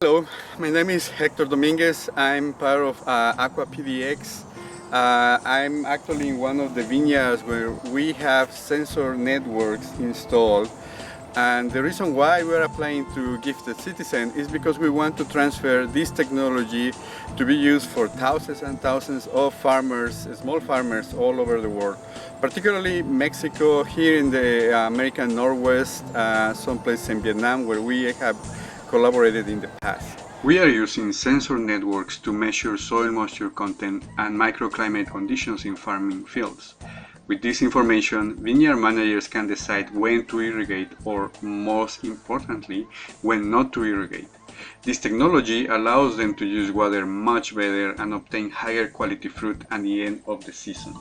Hello, my name is Hector Dominguez. I'm part of AguaPDX. I'm actually in one of the vineyards where we have sensor networks installed. And the reason why we're applying to Gifted Citizen is because we want to transfer this technology to be used for thousands and thousands of farmers, small farmers all over the world. Particularly Mexico, here in the American Northwest, some places in Vietnam where we have collaborated in the past. We are using sensor networks to measure soil moisture content and microclimate conditions in farming fields. With this information, vineyard managers can decide when to irrigate or, most importantly, when not to irrigate. This technology allows them to use water much better and obtain higher quality fruit at the end of the season.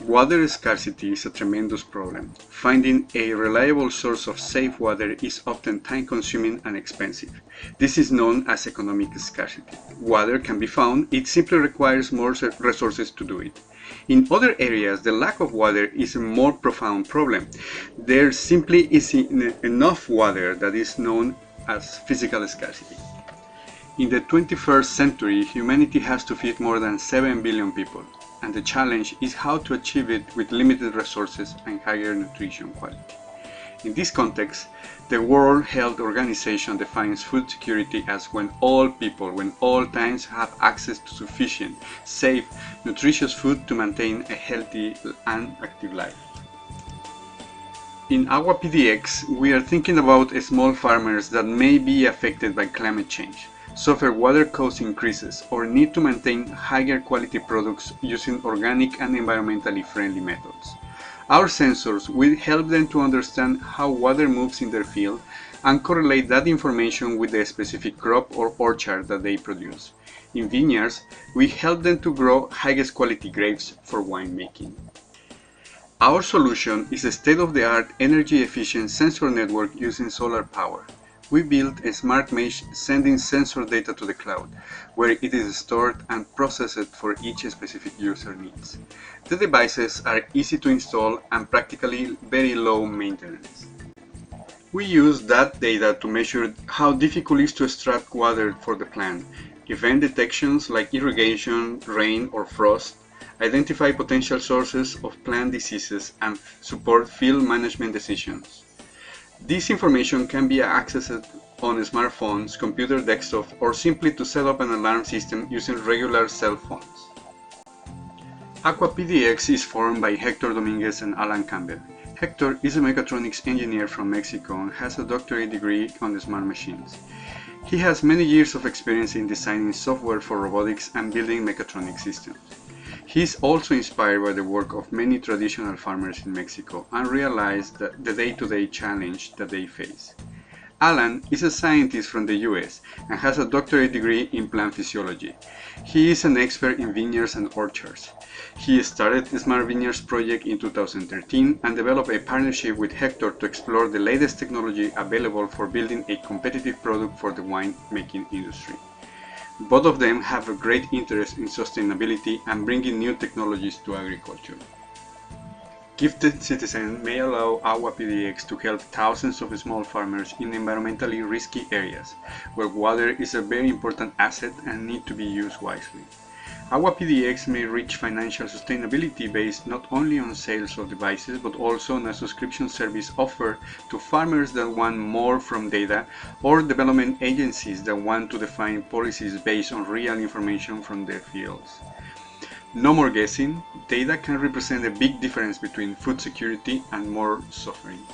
Water scarcity is a tremendous problem. Finding a reliable source of safe water is often time-consuming and expensive. This is known as economic scarcity. Water can be found, it simply requires more resources to do it. In other areas, the lack of water is a more profound problem. There simply isn't enough water that is known as physical scarcity. In the 21st century, humanity has to feed more than 7 billion people. And the challenge is how to achieve it with limited resources and higher nutrition quality. In this context, the World Health Organization defines food security as when all people, when all times have access to sufficient, safe, nutritious food to maintain a healthy and active life. In AguaPDX, we are thinking about small farmers that may be affected by climate change, suffer water cost increases, or need to maintain higher quality products using organic and environmentally friendly methods. Our sensors will help them to understand how water moves in their field and correlate that information with the specific crop or orchard that they produce. In vineyards, we help them to grow highest quality grapes for winemaking. Our solution is a state-of-the-art energy-efficient sensor network using solar power. We built a smart mesh sending sensor data to the cloud, where it is stored and processed for each specific user needs. The devices are easy to install and practically very low maintenance. We use that data to measure how difficult it is to extract water for the plant, event detections like irrigation, rain, or frost, identify potential sources of plant diseases, and support field management decisions. This information can be accessed on smartphones, computer desktops, or simply to set up an alarm system using regular cell phones. AguaPDX is formed by Hector Dominguez and Alan Campbell. Hector is a mechatronics engineer from Mexico and has a doctorate degree on smart machines. He has many years of experience in designing software for robotics and building mechatronic systems. He is also inspired by the work of many traditional farmers in Mexico and realized the day-to-day challenge that they face. Alan is a scientist from the US and has a doctorate degree in plant physiology. He is an expert in vineyards and orchards. He started the Smart Vineyards project in 2013 and developed a partnership with Hector to explore the latest technology available for building a competitive product for the wine-making industry. Both of them have a great interest in sustainability and bringing new technologies to agriculture. Gifted Citizen may allow AguaPDX to help thousands of small farmers in environmentally risky areas, where water is a very important asset and need to be used wisely. AguaPDX may reach financial sustainability based not only on sales of devices but also on a subscription service offered to farmers that want more from data or development agencies that want to define policies based on real information from their fields. No more guessing, data can represent a big difference between food security and more suffering.